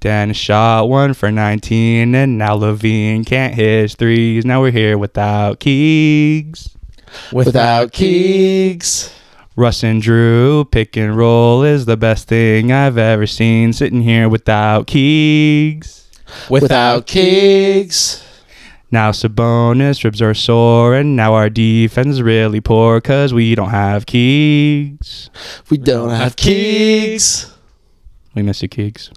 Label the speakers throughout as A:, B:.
A: Dan shot 1 for 19, and now Levine can't hit his threes. Now we're here without Keegs.
B: Without Keegs.
A: Russ and Drew, pick and roll is the best thing I've ever seen. Sitting here without Keegs.
B: Without Keegs.
A: Now Sabonis ribs are sore, and now our defense is really poor because we don't have Keegs.
B: We don't have Keegs.
A: We miss you, Keegs.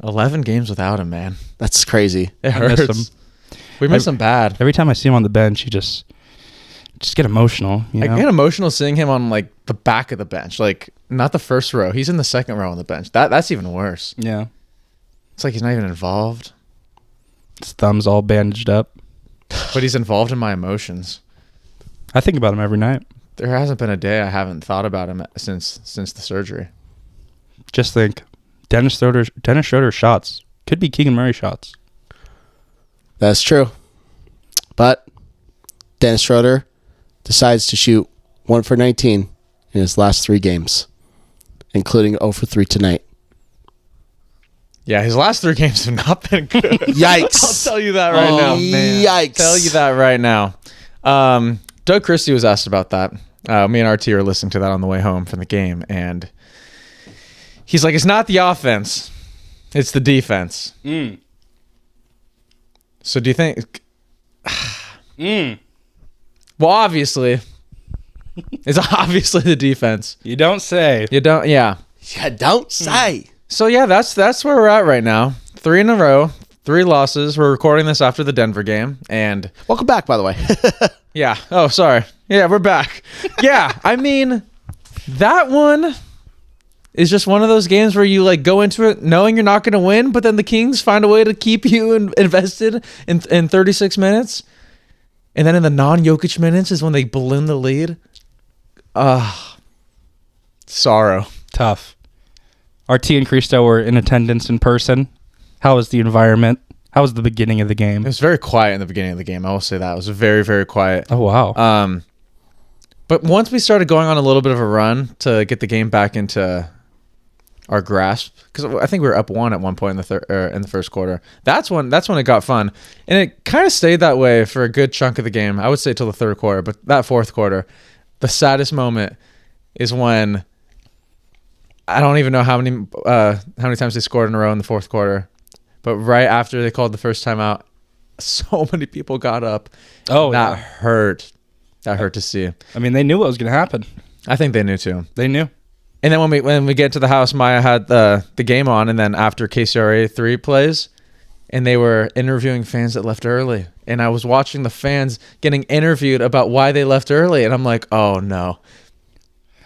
C: 11 games without him, man.
B: That's crazy.
C: It
A: I miss
C: hurts.
A: him.
C: We miss him bad.
A: Every time I see him on the bench, he just get emotional. You know?
C: I get emotional seeing him on like the back of the bench, like not the first row. He's in the second row on the bench. That's even worse.
A: Yeah.
C: It's like he's not even involved,
A: His thumb's all bandaged up.
C: but he's involved in my emotions.
A: I think about him every night.
C: There hasn't been a day I haven't thought about him since the surgery.
A: Just think, Dennis Schroeder's shots could be Keegan Murray shots.
B: That's true. But Dennis Schroeder decides to shoot 1 for 19 in his last 3 games, including 0 for 3 tonight.
C: Yeah, his last 3 games have not been good.
B: Yikes.
C: I'll tell you that right now.
B: Yikes.
C: Tell you that right now. Doug Christie was asked about that. Me and RT are listening to that on the way home from the game, and he's like, it's not the offense, it's the defense. So do you think... Well, obviously, it's obviously the defense.
A: You don't say.
C: You don't, yeah.
B: Yeah, don't say.
C: So yeah, that's where we're at right now. 3 in a row, 3 losses. We're recording this after the Denver game, and
B: Welcome back, by the way.
C: yeah. Oh, sorry. Yeah, we're back. Yeah, I mean, that one is just one of those games where you like go into it knowing you're not going to win, but then the Kings find a way to keep you invested in 36 minutes. And then in the non-Jokic minutes is when they balloon the lead. Sorrow.
A: Tough. RT and Cristo were in attendance in person. How was the environment? How was the beginning of the game?
C: It was very quiet in the beginning of the game. I will say that. It was very, very quiet.
A: Oh, wow.
C: But once we started going on a little bit of a run to get the game back into our grasp, because I think we were up 1 at one point in the first quarter. That's when it got fun, and it kind of stayed that way for a good chunk of the game. I would say till the third quarter, but that fourth quarter, the saddest moment is when I don't even know how many times they scored in a row in the fourth quarter, but right after they called the first timeout, so many people got up.
A: Oh,
C: that
A: yeah.
C: hurt. That hurt to see.
A: I mean, they knew what was going to happen.
C: I think they knew too.
A: They knew.
C: And then when we get to the house, Maya had the game on, and then after KCRA 3 plays, and they were interviewing fans that left early, and I was watching the fans getting interviewed about why they left early, and I'm like, oh no.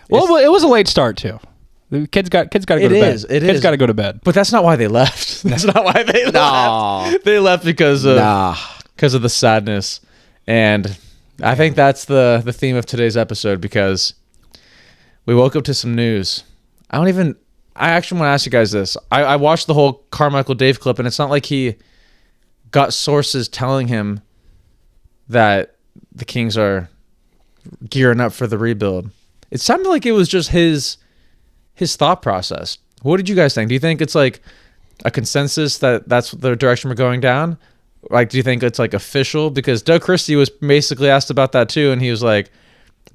A: Well, it was a late start too. The kids got to go to bed. Kids got to go to bed.
C: But that's not why they left. That's not why they left. They left because of the sadness, and I think that's the theme of today's episode, because we woke up to some news. I actually want to ask you guys this. I watched the whole Carmichael Dave clip, and it's not like he got sources telling him that the Kings are gearing up for the rebuild. It sounded like it was just his thought process. What did you guys think? Do you think it's like a consensus that that's the direction we're going down? Like, do you think it's like official? Because Doug Christie was basically asked about that too, and he was like,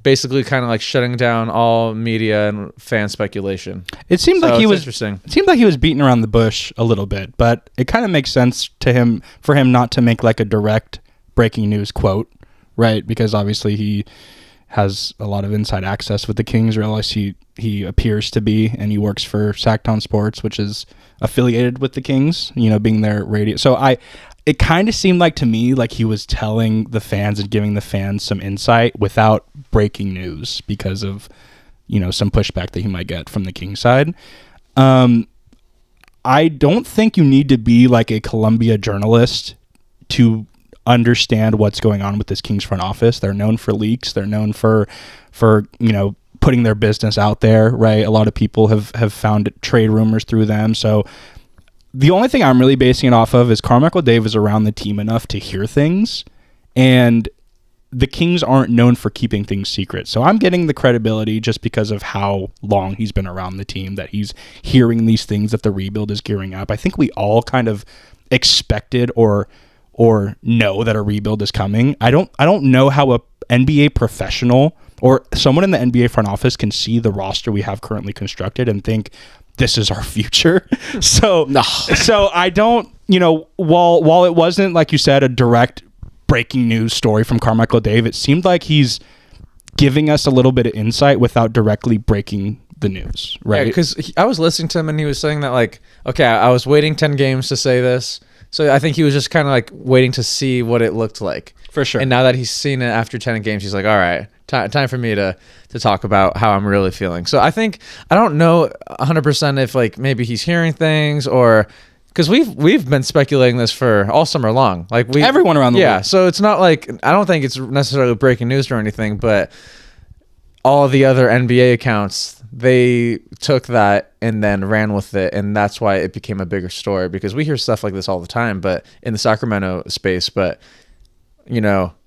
C: basically kind of like shutting down all media and fan speculation.
A: It seemed like he was
C: interesting.
A: It seemed like he was beating around the bush a little bit, but it kind of makes sense for him not to make like a direct breaking news quote, right? Because obviously he has a lot of inside access with the Kings, or else he appears to be, and he works for Sacktown Sports, which is affiliated with the Kings, being their radio. So it kind of seemed like to me like he was telling the fans and giving the fans some insight without breaking news because of, some pushback that he might get from the King side. I don't think you need to be like a Columbia journalist to understand what's going on with this Kings front office. They're known for leaks. They're known for putting their business out there, right? A lot of people have found trade rumors through them. So the only thing I'm really basing it off of is Carmichael Dave is around the team enough to hear things, and the Kings aren't known for keeping things secret. So I'm getting the credibility just because of how long he's been around the team, that he's hearing these things, that the rebuild is gearing up. I think we all kind of expected or know that a rebuild is coming. I don't know how a NBA professional or someone in the NBA front office can see the roster we have currently constructed and think this is our future. So I don't, while it wasn't, like you said, a direct breaking news story from Carmichael Dave, it seemed like he's giving us a little bit of insight without directly breaking the news, right?
C: Yeah, because I was listening to him and he was saying that, like, okay, I was waiting 10 games to say this. So I think he was just kind of like waiting to see what it looked like.
A: For sure.
C: And now that he's seen it after 10 games, he's like, all right, time for me to talk about how I'm really feeling. So I don't know 100% if like maybe he's hearing things, or because we've been speculating this for all summer long. Like
A: everyone around the league.
C: Yeah, so it's not like, I don't think it's necessarily breaking news or anything, but all the other NBA accounts, they took that and then ran with it, and that's why it became a bigger story, because we hear stuff like this all the time, but in the Sacramento space, but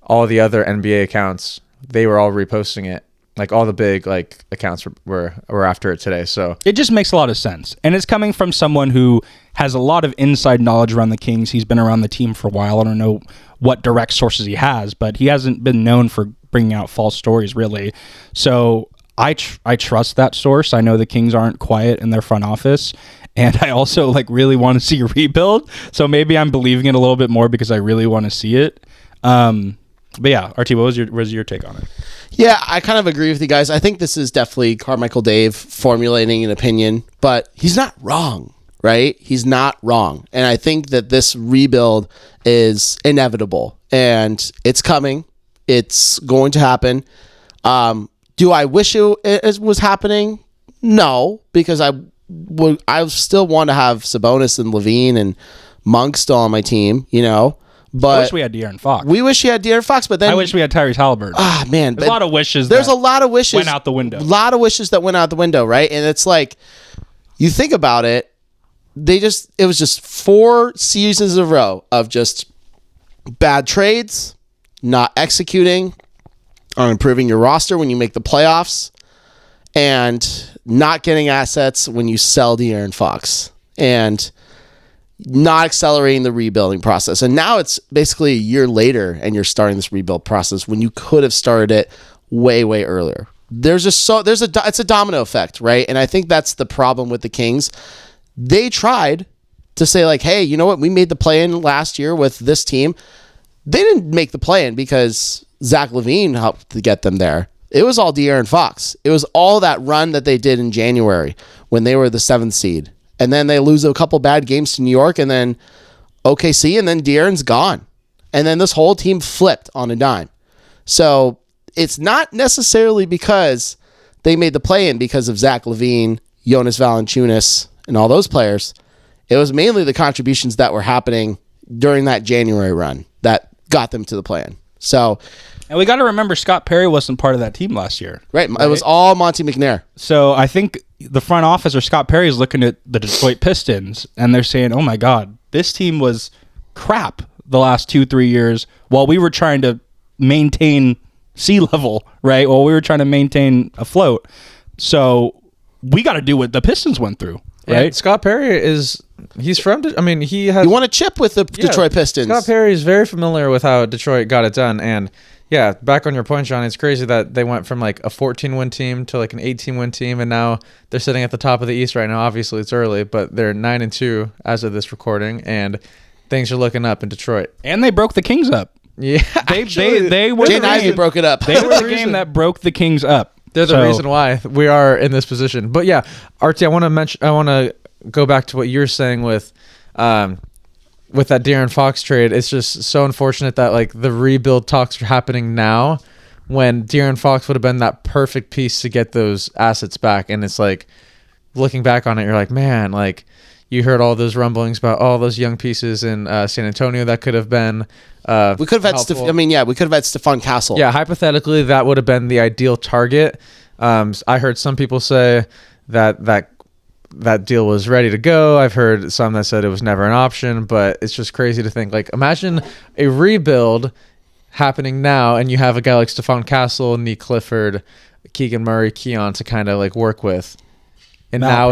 C: all the other NBA accounts, they were all reposting it. Like all the big like accounts were after it today. So
A: it just makes a lot of sense. And it's coming from someone who has a lot of inside knowledge around the Kings. He's been around the team for a while. I don't know what direct sources he has, but he hasn't been known for bringing out false stories, really. So I trust that source. I know the Kings aren't quiet in their front office. And I also like really want to see a rebuild. So maybe I'm believing it a little bit more because I really want to see it. But yeah, RT, what was your take on it?
B: Yeah, I kind of agree with you guys. I think this is definitely Carmichael Dave formulating an opinion, but he's not wrong, right? He's not wrong. And I think that this rebuild is inevitable and it's coming. It's going to happen. Do I wish it was happening? No, because I still want to have Sabonis and Levine and Monk still on my team, But
A: I wish we had De'Aaron Fox.
B: We wish you had De'Aaron Fox, but then
A: I wish we had Tyrese Halliburton.
B: Ah, man,
A: there's a lot of wishes.
B: There's a lot of wishes
A: went out the window.
B: A lot of wishes that went out the window, right? And it's like, you think about it, it was just 4 seasons in a row of just bad trades, not executing on improving your roster when you make the playoffs, and not getting assets when you sell De'Aaron Fox, and not accelerating the rebuilding process. And now it's basically a year later and you're starting this rebuild process when you could have started it way, way earlier. It's a domino effect, right? And I think that's the problem with the Kings. They tried to say like, hey, you know what? We made the play-in last year with this team. They didn't make the play-in because Zach LaVine helped to get them there. It was all De'Aaron Fox. It was all that run that they did in January when they were the 7th seed. And then they lose a couple bad games to New York and then OKC, and then De'Aaron's gone. And then this whole team flipped on a dime. So it's not necessarily because they made the play-in because of Zach LaVine, Jonas Valanciunas, and all those players. It was mainly the contributions that were happening during that January run that got them to the play-in. So,
A: and we got to remember Scott Perry wasn't part of that team last year.
B: Right. It was all Monty McNair.
A: So I think the front office or Scott Perry is looking at the Detroit Pistons and they're saying, oh my God, this team was crap the last 2-3 years while we were trying to maintain sea level, right? While we were trying to maintain afloat. So we got to do what the Pistons went through, right?
C: Yeah, Scott Perry he's from, he
B: won a chip with the Detroit Pistons.
C: Scott Perry is very familiar with how Detroit got it done. And yeah, back on your point, John, it's crazy that they went from like a 14-win team to like an 18-win team, and now they're sitting at the top of the East right now. Obviously, it's early, but they're 9-2 as of this recording, and things are looking up in Detroit.
A: And they broke the Kings up.
C: Yeah,
A: they were
B: Jay Ivey broke it up.
A: They were the game that broke the Kings up.
C: They're the reason why we are in this position. But yeah, RT, I want to go back to what you're saying with that De'Aaron Fox trade. It's just so unfortunate that like the rebuild talks are happening now when De'Aaron Fox would have been that perfect piece to get those assets back. And it's like, looking back on it, you're like, man, like you heard all those rumblings about all those young pieces in San Antonio that could have been
B: we could have had we could have had Stephon Castle.
C: Yeah, hypothetically that would have been the ideal target. I heard some people say that deal was ready to go. I've heard some that said it was never an option, but it's just crazy to think, like, imagine a rebuild happening now, and you have a guy like Stephon Castle, Nee Clifford, Keegan Murray, Keon to kind of like work with. And now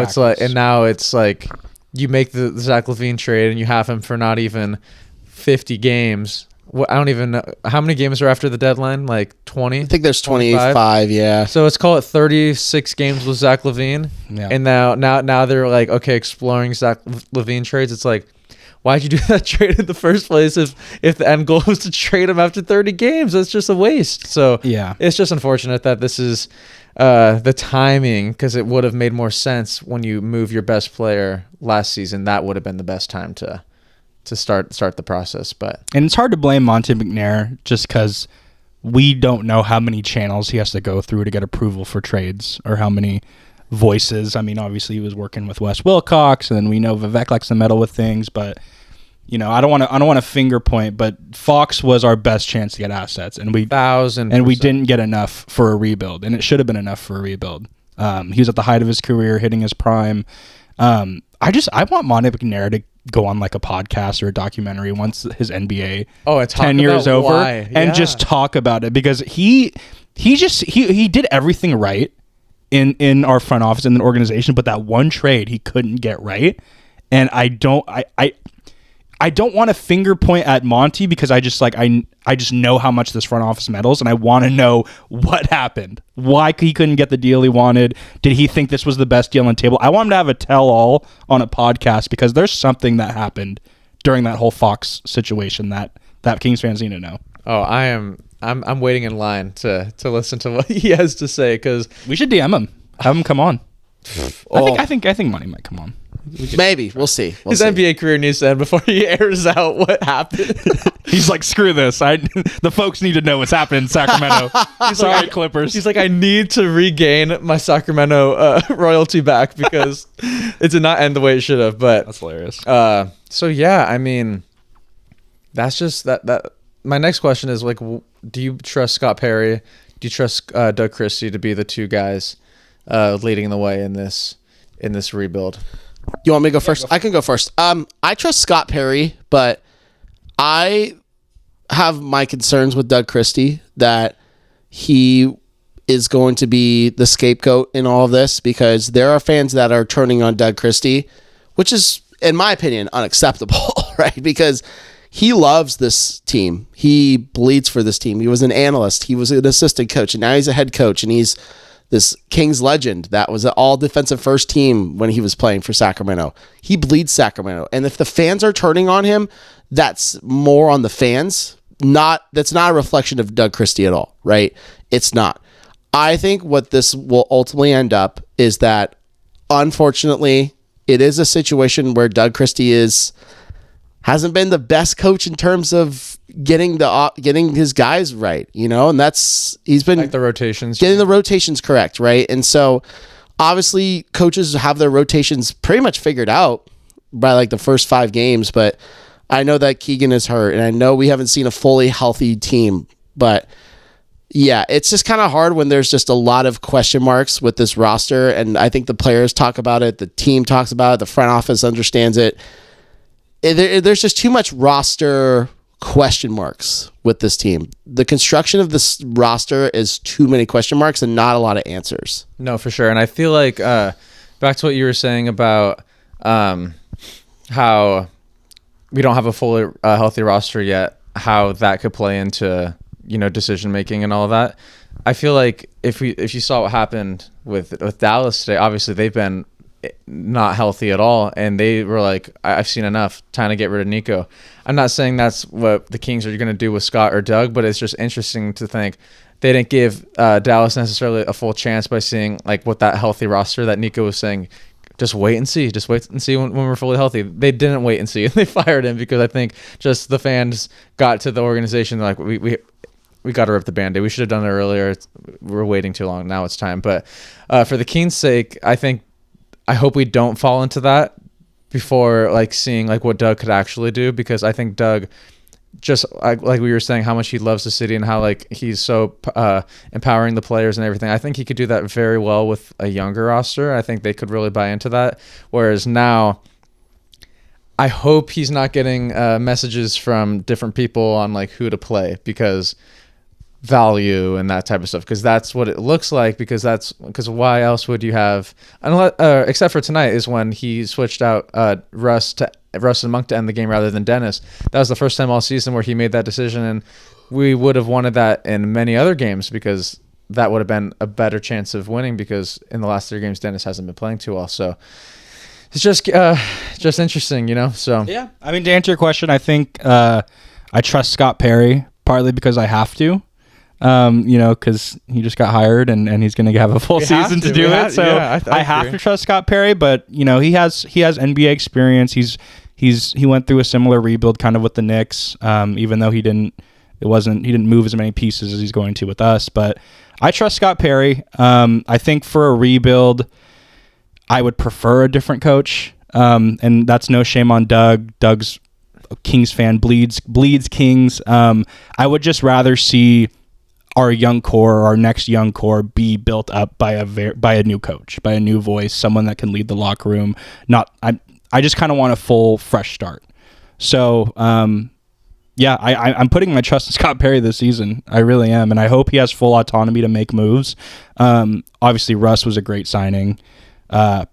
C: it's like you make the Zach LaVine trade and you have him for not even 50 games. I don't even know how many games are after the deadline. Like 20.
B: I think there's 25. Yeah.
C: So let's call it 36 games with Zach LaVine.
A: Yeah.
C: And now they're like, okay, exploring Zach LaVine trades. It's like, why'd you do that trade in the first place if the end goal was to trade him after 30 games? That's just a waste. So
A: yeah,
C: it's just unfortunate that this is the timing, because it would have made more sense when you move your best player last season. That would have been the best time to start the process. And
A: it's hard to blame Monte McNair just because we don't know how many channels he has to go through to get approval for trades, or how many voices. I mean, obviously he was working with Wes Wilcox, and then we know Vivek likes to meddle with things, but I don't want to finger point, but Fox was our best chance to get assets, and we
C: 1,000%.
A: and we didn't get enough for a rebuild, and it should have been enough for a rebuild. He was at the height of his career, hitting his prime. I want Monte McNair to go on like a podcast or a documentary once his NBA 10 years over and just talk about it, because he did everything right in our front office and the organization, but that one trade he couldn't get right. And I don't want to finger point at Monty, because I just know how much this front office meddles, and I want to know what happened. Why he couldn't get the deal he wanted? Did he think this was the best deal on the table? I want him to have a tell-all on a podcast, because there's something that happened during that whole Fox situation that Kings fans need to know.
C: Oh, I'm waiting in line to listen to what he has to say, because
A: we should DM him, have him come on. I think Monty might come on.
B: Maybe. We'll see.
C: His NBA career needs to end before he airs out what happened.
A: He's like, screw this. The folks need to know what's happened in Sacramento. Sorry, Clippers.
C: He's like, I need to regain my Sacramento royalty back, because it did not end the way it should have. But
A: that's hilarious.
C: So yeah, I mean, that's just that. My next question is like, do you trust Scott Perry? Do you trust Doug Christie to be the two guys leading the way in this rebuild?
B: You want me to go first? I can go first. I trust Scott Perry, but I have my concerns with Doug Christie, that he is going to be the scapegoat in all of this, because there are fans that are turning on Doug Christie, which is, in my opinion, unacceptable, right? Because he loves this team. He bleeds for this team. He was an analyst. He was an assistant coach, and now he's a head coach, and he's this Kings legend that was an all defensive first team when he was playing for Sacramento. He bleeds Sacramento. And if the fans are turning on him, that's more on the fans. That's not a reflection of Doug Christie at all, right? It's not. I think what this will ultimately end up is that, unfortunately, it is a situation where Doug Christie hasn't been the best coach in terms of getting his guys right, and he's been
C: like the rotations,
B: getting the rotations correct, right? And so obviously coaches have their rotations pretty much figured out by like the first 5 games, but I know that Keegan is hurt, and I know we haven't seen a fully healthy team, but yeah, it's just kind of hard when there's just a lot of question marks with this roster, and I think the players talk about it, the team talks about it, the front office understands it. There's just too much roster question marks with this team. The construction of this roster is too many question marks and not a lot of answers.
C: No, for sure. And I feel like back to what you were saying about how we don't have a fully healthy roster yet, how that could play into decision making and all of that. I feel like if you saw what happened with Dallas today, obviously they've been not healthy at all, and they were like, I've seen enough, time to get rid of Nico. I'm not saying that's what the Kings are going to do with Scott or Doug, but it's just interesting to think they didn't give Dallas necessarily a full chance by seeing like what that healthy roster that Nico was saying, just wait and see when we're fully healthy. They didn't wait and see, and they fired him because I think just the fans got to the organization like, we got to rip the Band-Aid. We should have done it earlier. We're waiting too long. Now it's time. But for the Kings' sake, I hope we don't fall into that before like seeing like what Doug could actually do, because I think Doug, just like we were saying, how much he loves the city and how like he's so empowering the players and everything. I think he could do that very well with a younger roster. I think they could really buy into that. Whereas now, I hope he's not getting messages from different people on like who to play because value and that type of stuff, because that's what it looks like, because why else would you have, unless, except for tonight is when he switched out Russ and Monk to end the game rather than Dennis. That was the first time all season where he made that decision, and we would have wanted that in many other games because that would have been a better chance of winning, because in the last 3 games Dennis hasn't been playing too well. So it's just interesting, so
A: yeah. I mean, to answer your question, I think I trust Scott Perry partly because I have to. Because he just got hired and he's going to have a full season to do it. So I have to trust Scott Perry, but he has NBA experience. He went through a similar rebuild kind of with the Knicks, even though he didn't move as many pieces as he's going to with us. But I trust Scott Perry. I think for a rebuild, I would prefer a different coach. And that's no shame on Doug. Doug's a Kings fan, bleeds Kings. I would just rather see our young core, our next young core, be built up by a new coach, by a new voice, someone that can lead the locker room. I just kind of want a full, fresh start. So, I'm putting my trust in Scott Perry this season. I really am, and I hope he has full autonomy to make moves. Obviously, Russ was a great signing.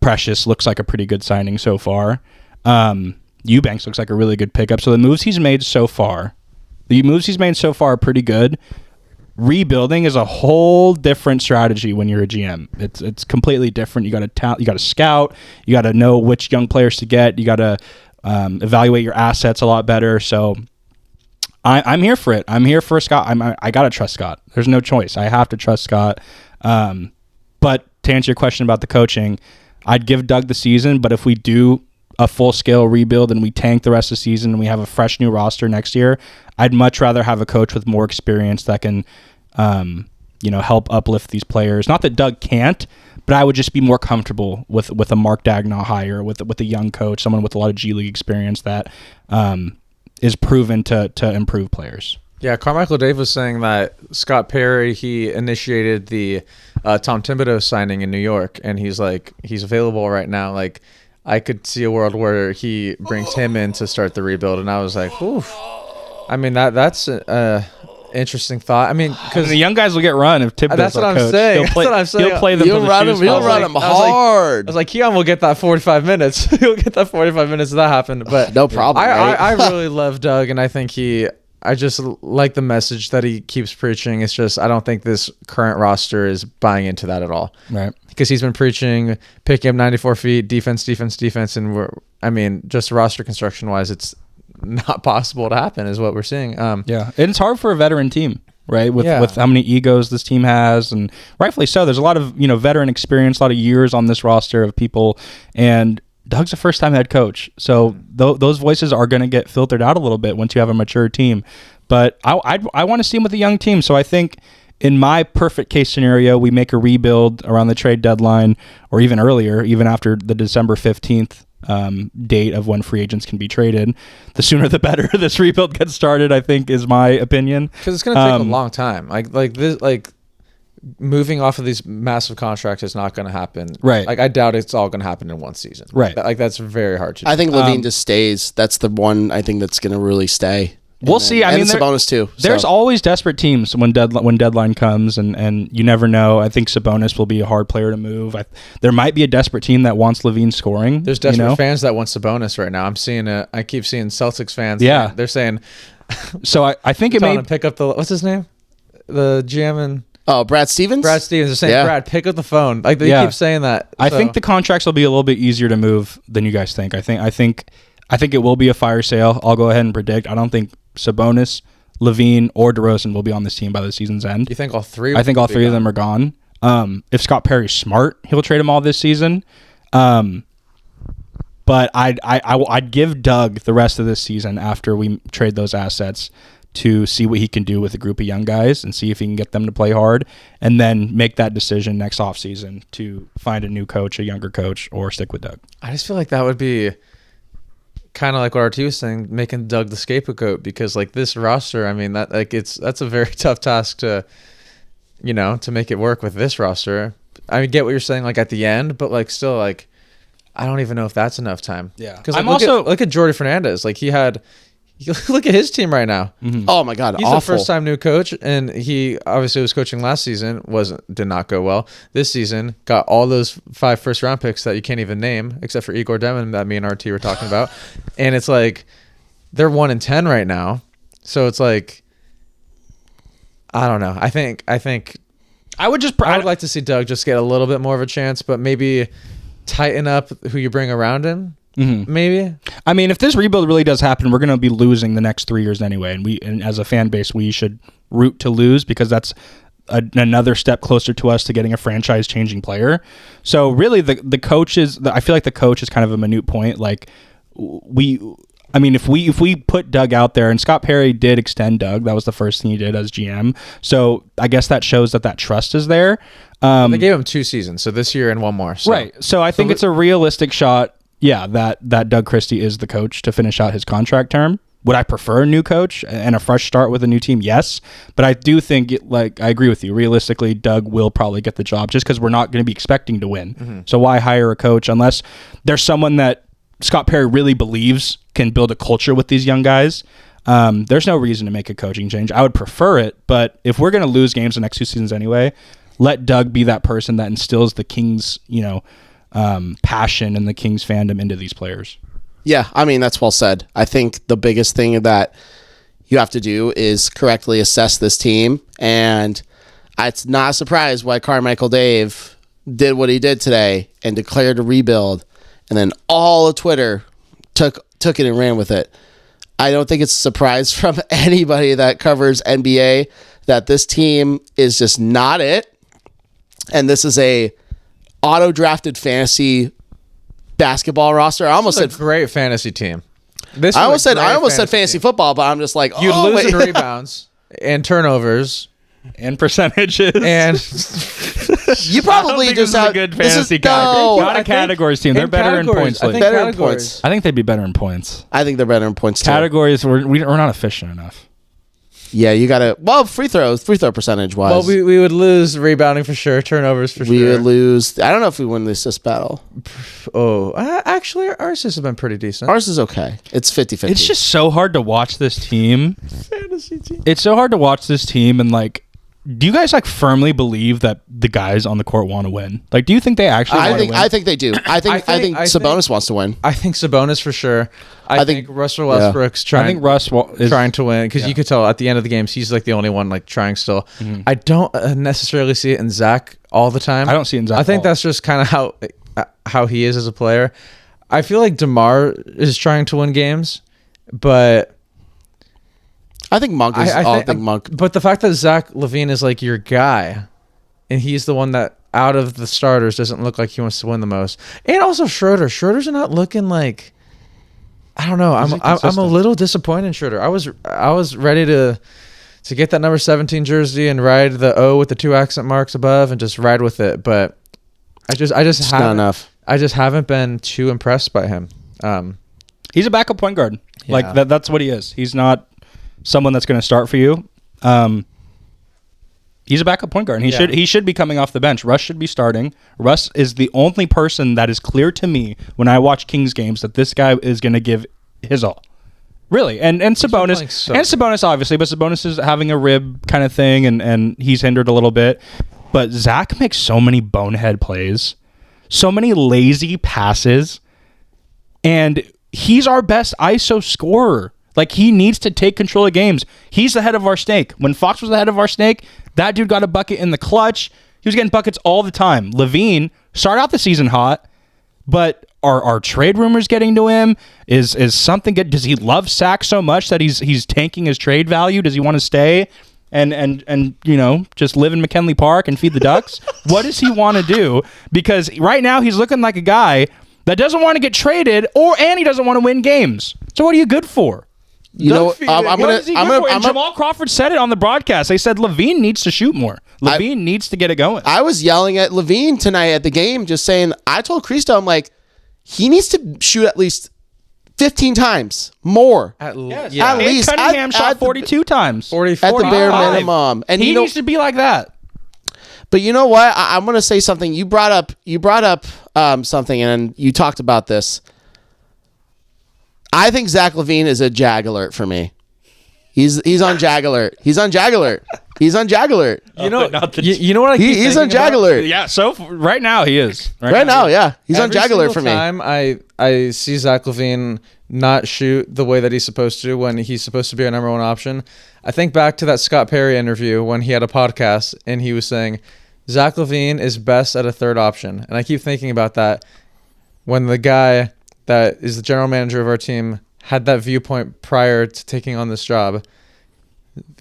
A: Precious looks like a pretty good signing so far. Eubanks looks like a really good pickup. So the moves he's made so far are pretty good. Rebuilding is a whole different strategy when you're a GM. It's completely different. You got to scout. You got to know which young players to get. You got to evaluate your assets a lot better. So I'm here for it. I'm here for Scott. I got to trust Scott. There's no choice. I have to trust Scott. But to answer your question about the coaching, I'd give Doug the season. But if we do a full-scale rebuild and we tank the rest of the season and we have a fresh new roster next year, I'd much rather have a coach with more experience that can help uplift these players. Not that Doug can't, but I would just be more comfortable with a Mark Dagnall hire, with a young coach, someone with a lot of G League experience that is proven to improve players.
C: Yeah, Carmichael Dave was saying that Scott Perry, he initiated the Tom Thibodeau signing in New York, and he's available right now. Like, I could see a world where he brings him in to start the rebuild, and I was like, oof. I mean, that's interesting thought. I mean, because
A: the young guys will get run if Thibodeau's
C: that's what I'm
A: coach.
C: saying.
A: He'll play them.
B: He'll run them hard.
C: I was like, Keon will get that 45 minutes. He'll get that 45 minutes if that happened. But
B: no problem.
C: I really love Doug, and I think I just like the message that he keeps preaching. It's just I don't think this current roster is buying into that at all.
A: Right.
C: Because he's been preaching picking up 94 feet, defense, and just roster construction wise, it's not possible to happen is what we're seeing.
A: And it's hard for a veteran team, right? With how many egos this team has, and rightfully so. There's a lot of veteran experience, a lot of years on this roster of people, and Doug's a first-time head coach, so those voices are going to get filtered out a little bit once you have a mature team. But I want to see him with a young team, so I think in my perfect case scenario, we make a rebuild around the trade deadline, or even earlier, even after the December 15th date of when free agents can be traded. The sooner the better this rebuild gets started, I think, is my opinion.
C: Because it's going to take a long time. Moving off of these massive contracts is not going to happen.
A: Right.
C: I doubt it's all going to happen in one season.
A: Right.
C: That's very hard to do.
B: I think Levine just stays. That's the one I think that's going to really stay.
A: We'll see. I mean,
B: Sabonis too.
A: There's always desperate teams when deadline comes, and you never know. I think Sabonis will be a hard player to move. There might be a desperate team that wants Levine scoring.
C: There's desperate fans that want Sabonis right now. I keep seeing Celtics fans.
A: Yeah,
C: they're saying.
A: So I think it may
C: pick up what's his name, the GM and.
B: Oh, Brad Stevens?
C: Brad Stevens. They're saying, Brad, pick up the phone. They keep saying that. So.
A: I think the contracts will be a little bit easier to move than you guys think. I think it will be a fire sale. I'll go ahead and predict. I don't think Sabonis, Levine, or DeRozan will be on this team by the season's end.
C: You think all three?
A: I think all three of them are gone. If Scott Perry's smart, he'll trade them all this season. But I'd give Doug the rest of this season after we trade those assets to see what he can do with a group of young guys and see if he can get them to play hard, and then make that decision next offseason to find a new coach, a younger coach, or stick with Doug.
C: I just feel like that would be kind of like what RT was saying, making Doug the scapegoat, because this roster, I mean, that's a very tough task to make it work with this roster. I get what you're saying at the end, but still I don't even know if that's enough time.
A: Yeah.
C: Because
A: I'm
C: look at Jordi Fernandez. Like look at his team right now.
B: Mm-hmm. Oh my God,
C: he's
B: awful.
C: the first time new coach, and he obviously was coaching last season. Did not go well. This season got all those 5 first-round picks that you can't even name, except for Igor Demon that me and RT were talking about. And it's like they're 1-10 right now. So it's like I don't know. I think I would like to see Doug just get a little bit more of a chance, but maybe tighten up who you bring around him. Mm-hmm. Maybe.
A: I mean, if this rebuild really does happen, we're going to be losing the next 3 years anyway, and as a fan base, we should root to lose because that's another step closer to us to getting a franchise-changing player. So really, the coach is. I feel like the coach is kind of a minute point. Like I mean, if we put Doug out there, and Scott Perry did extend Doug, that was the first thing he did as GM. So I guess that shows that trust is there.
C: They gave him 2 seasons, so this year and 1 more. So.
A: Right. So I think it's a realistic shot. Yeah, that Doug Christie is the coach to finish out his contract term. Would I prefer a new coach and a fresh start with a new team? Yes. But I do think, I agree with you. Realistically, Doug will probably get the job just because we're not going to be expecting to win. Mm-hmm. So why hire a coach unless there's someone that Scott Perry really believes can build a culture with these young guys? There's no reason to make a coaching change. I would prefer it, but if we're going to lose games the next 2 seasons anyway, let Doug be that person that instills the Kings, passion and the Kings fandom into these players.
B: Yeah, I mean, that's well said. I think the biggest thing that you have to do is correctly assess this team, and it's not a surprise why Carmichael Dave did what he did today and declared a rebuild, and then all of Twitter took it and ran with it. I don't think it's a surprise from anybody that covers NBA that this team is just not it, and this is a auto-drafted fantasy basketball roster. I almost said
C: a great fantasy team.
B: I almost said fantasy football, but I'm just like,
C: you'd lose in rebounds and turnovers
A: and percentages,
C: and
B: you probably just have
A: a good fantasy category. Not a categories team. They're better in points.
B: I
A: think they'd be better in points.
B: I think they're better in points.
A: Categories, we're not efficient enough.
B: Yeah, you gotta. Well, free throw percentage wise.
C: Well, we would lose rebounding for sure, turnovers for sure.
B: We would lose. I don't know if we win the assist battle.
C: Oh, actually, our assists have been pretty decent.
B: Ours is okay. It's 50-50.
A: It's just so hard to watch this team.
C: Fantasy team.
A: It's so hard to watch this team and do you guys firmly believe that the guys on the court want to win? Do you think they actually want to win?
B: I think they do. I think Sabonis wants to win.
C: I think Sabonis for sure. I think Russell Westbrook's trying.
A: I think Russ is
C: trying to win because you could tell at the end of the games he's the only one trying still. Mm-hmm. I don't necessarily see it in Zach all the time.
A: I don't see it in Zach.
C: I think that's just kind of how he is as a player. I feel like DeMar is trying to win games, but
B: I think Monk is. I think Monk.
C: But the fact that Zach LaVine is your guy, and he's the one that out of the starters doesn't look like he wants to win the most, and also Schroeder. Schroeder's not looking like. I don't know. I'm a little disappointed in Schroeder. I was ready to get that number 17 jersey and ride the O with the 2 accent marks above and just ride with it, but I just haven't,
B: not enough.
C: I just haven't been too impressed by him.
A: He's a backup point guard.
C: Yeah.
A: That's what he is. He's not someone that's going to start for you. He's a backup point guard. And he should be coming off the bench. Russ should be starting. Russ is the only person that is clear to me when I watch Kings games that this guy is going to give his all. Really. And Sabonis Sabonis obviously, but Sabonis is having a rib kind of thing and he's hindered a little bit. But Zach makes so many bonehead plays, so many lazy passes, and he's our best ISO scorer. He needs to take control of games. He's the head of our snake. When Fox was the head of our snake, that dude got a bucket in the clutch. He was getting buckets all the time. LaVine started out the season hot, but are trade rumors getting to him? Is something good? Does he love Sack so much that he's tanking his trade value? Does he want to stay and just live in McKinley Park and feed the ducks? What does he want to do? Because right now he's looking like a guy that doesn't want to get traded and he doesn't want to win games. So what are you good for?
B: Jamal
A: Crawford said it on the broadcast. They said LaVine needs to shoot more. LaVine needs to get it going.
B: I was yelling at LaVine tonight at the game, just saying, I told Cristo, I'm like, he needs to shoot at least 15 times more.
A: At least. Cunningham shot 42 times.
C: 44
B: at the bare minimum.
A: And he needs to be like that.
B: But you know what? I'm going to say something. You brought up something, and you talked about this. I think Zach LaVine is a Jag alert for me. He's on Jag alert. He's on Jag alert. He's on Jag alert.
C: You know what I keep
B: He's on Jag
C: about?
B: alert.
A: Yeah, so right now he is.
B: Right now, yeah. He's on Jag alert for me.
C: Every single time I see Zach LaVine not shoot the way that he's supposed to when he's supposed to be our number one option, I think back to that Scott Perry interview when he had a podcast and he was saying Zach LaVine is best at a third option. And I keep thinking about that when the guy that is the general manager of our team had that viewpoint prior to taking on this job,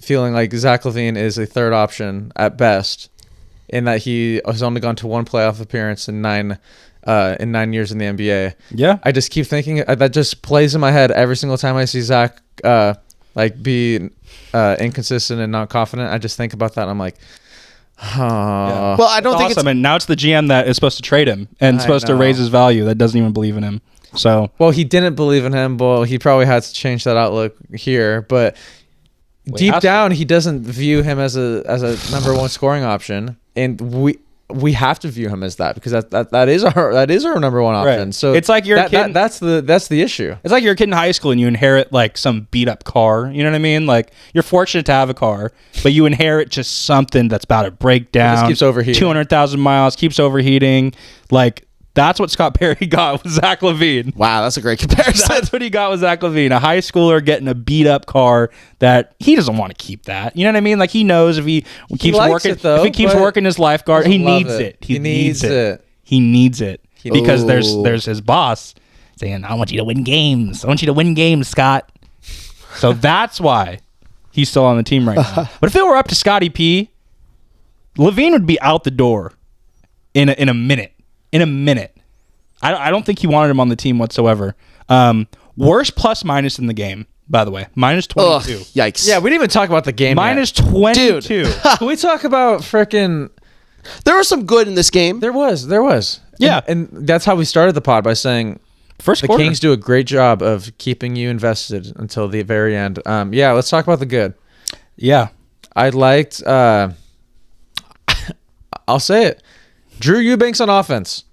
C: feeling like Zach LaVine is a third option at best, in that he has only gone to one playoff appearance in 9 years in the NBA.
A: Yeah.
C: I just keep thinking that just plays in my head every single time I see Zach be inconsistent and not confident. I just think about that and I'm like,
A: Yeah.
B: Well, I don't think
A: awesome. And now it's the GM that is supposed to trade him and supposed to raise his value that doesn't even believe in him. So,
C: well, he didn't believe in him. Well, he probably had to change that outlook here, but deep down, he doesn't view him as a number one scoring option, and we have to view him as that because that is our number one option.
A: Right.
C: So
A: it's like you're a kid.
C: That's the issue.
A: It's like you're a kid in high school and you inherit like some beat up car. You know what I mean? Like you're fortunate to have a car, but you inherit just something that's about to break down.
C: It just keeps overheating.
A: 200,000 miles, keeps overheating. Like that's what Scott Perry got with Zach LaVine.
B: Wow, that's a great comparison.
A: That's what he got with Zach LaVine, a high schooler getting a beat up car that he doesn't want to keep that. You know what I mean? Like he knows if he keeps working, if he keeps working his lifeguard, he needs it. He needs it. He needs it because there's his boss saying, "I want you to win games. I want you to win games, Scott." So that's why he's still on the team right now. But if it were up to Scotty P, LaVine would be out the door in a minute. In a minute. I don't think he wanted him on the team whatsoever. Worst plus minus in the game, by the way. Minus 22.
B: Ugh, yikes.
C: Yeah, we didn't even talk about the game.
A: Minus 22.
B: Dude.
C: Can we talk about frickin'?
B: There was some good in this game.
C: There was.
A: Yeah.
C: And that's how we started the pod by saying
A: First
C: the
A: quarter.
C: Kings do a great job of keeping you invested until the very end. Yeah, let's talk about the good.
A: Yeah.
C: I liked, I'll say it, Drew Eubanks on offense.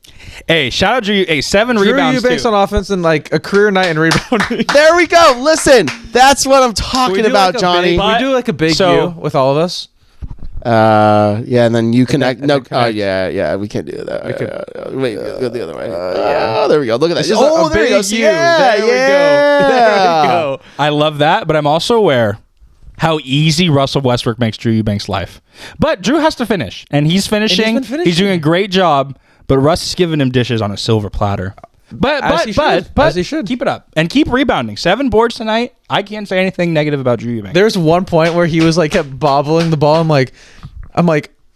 A: Hey, shout out Drew. Hey, 7
C: Drew
A: rebounds
C: Eubanks
A: too.
C: on offense and like a career night in rebounding.
B: There we go. Listen, that's what I'm talking about, Johnny.
C: We do like a big
A: So-
C: U with all of us.
B: Yeah, and then you connect.
C: and
B: No,
C: then connect.
B: yeah, we can't do that.
C: We could-
B: Wait, go the other way. Oh, there we go. Look at that.
C: This is a
B: there we go.
C: big U.
B: Yeah,
C: There we go.
B: yeah.
C: There we go.
A: I love that, but I'm also aware how easy Russell Westbrook makes Drew Eubanks' life. But Drew has to finish, and he's finishing.
C: been finishing.
A: He's doing a great job, but Russ is giving him dishes on a silver platter.
C: As he should.
A: Keep it up and keep rebounding. 7 boards tonight. I can't say anything negative about Drew Eubanks.
C: There's one point where he was like kept bobbling the ball. I'm like,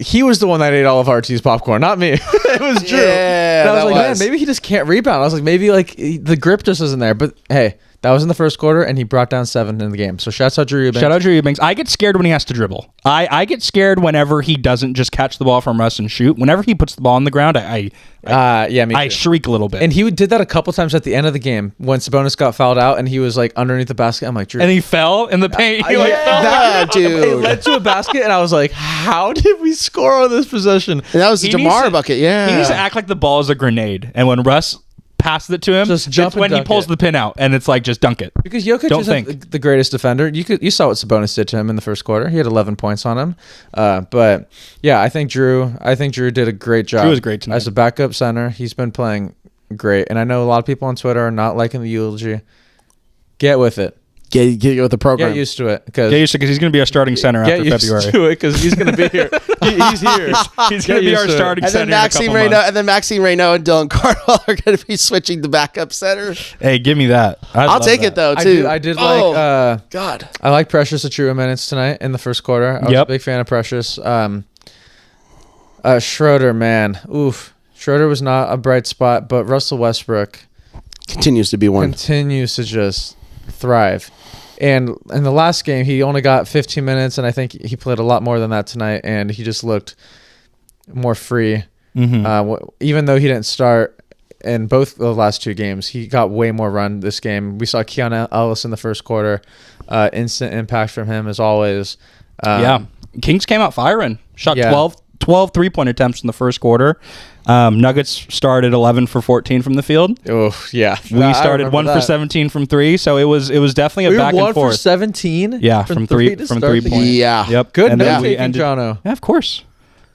C: he was the one that ate all of RT's popcorn, not me. It was Drew.
B: Yeah,
C: and I was
B: that
C: like,
B: was.
C: man, maybe he just can't rebound. I was like, maybe like the grip just isn't there. But hey, that was in the first quarter, and he brought down 7 in the game. So shouts out Drew Eubanks.
A: Shout out Drew Eubanks. I get scared when he has to dribble. I get scared whenever he doesn't just catch the ball from Russ and shoot. Whenever he puts the ball on the ground,
C: Me
A: I
C: too.
A: shriek a little bit.
C: And he did that a couple times at the end of the game when Sabonis got fouled out, and he was like underneath the basket. I'm like, Drew.
A: And he fell in the paint. He fell.
B: Yeah,
C: It
B: dude.
C: led to a basket, and I was like, how did we score on this possession?
B: And that was the
A: He needs
B: Jamar
A: to-
B: bucket. Yeah.
A: He needs to act like the ball is a grenade. And when Russ passes it to him,
C: Just jump
A: it's
C: and
A: when he
C: dunk
A: pulls
C: it.
A: the pin out, and it's like, just dunk it.
C: Because Jokic
A: Don't
C: isn't
A: think.
C: the greatest defender. You saw what Sabonis did to him in the first quarter. He had 11 points on him. But yeah, I think Drew did a great job.
A: Drew was great tonight.
C: As a backup center. He's been playing great. And I know a lot of people on Twitter are not liking the eulogy. Get with it.
B: Get with the program.
C: Get used to it. Because
A: Get used to, because he's going to be our starting center
C: get
A: after
C: used
A: February.
C: to it because he's going to be here. He's here.
A: He's going to be our starting
B: and
A: center
B: then Maxime
A: in a couple months.
B: Maxime Reynaud and Dylan Cardwell are going to be switching the backup center.
A: Hey, give me that.
B: I'll take it though
C: I
B: too.
C: did
B: Oh,
C: like
B: God.
C: I like Precious Achua minutes tonight in the first quarter. I was a
A: Yep.
C: big fan of Precious. Schroeder, man. Oof. Schroeder was not a bright spot, but Russell Westbrook
B: Continues to be one.
C: continues to just thrive. And in the last game, he only got 15 minutes, and I think he played a lot more than that tonight, and he just looked more free. Even though he didn't start in both the last 2 games, he got way more run this game. We saw Keon Ellis in the first quarter. Instant impact from him as always.
A: Yeah. Kings came out firing. Shot
C: Yeah.
A: 12 3-point attempts in the first quarter. Nuggets started 11 for 14 from the field.
C: Oh, yeah.
A: We started 1 for 17 from 3, so it was definitely a back and forth.
C: 1 for 17?
A: Yeah, from 3 point.
B: Yeah.
A: Yep.
C: Good
A: and then
C: note-taking, Jono.
A: Yeah, of course.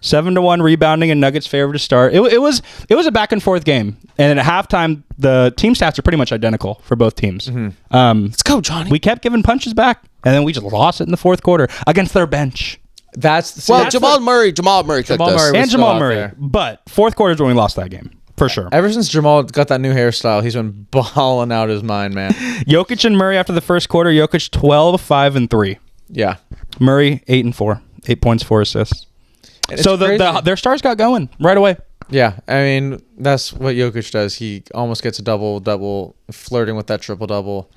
A: 7-1 rebounding in Nuggets' favor to start. It was a back and forth game, and at halftime the team stats are pretty much identical for both teams.
B: Let's go, Johnny.
A: We kept giving punches back, and then we just lost it in the fourth quarter against their bench.
B: Jamal Murray cooked us.
A: And Jamal Murray. But fourth quarter is when we lost that game, for sure.
C: Ever since Jamal got that new hairstyle, he's been balling out his mind, man.
A: Jokic and Murray after the first quarter. Jokic 12, 5, and 3.
C: Yeah.
A: Murray 8 and 4. 8 points, 4 assists. So their stars got going right away.
C: Yeah, I mean, that's what Jokic does. He almost gets a double, flirting with that triple-double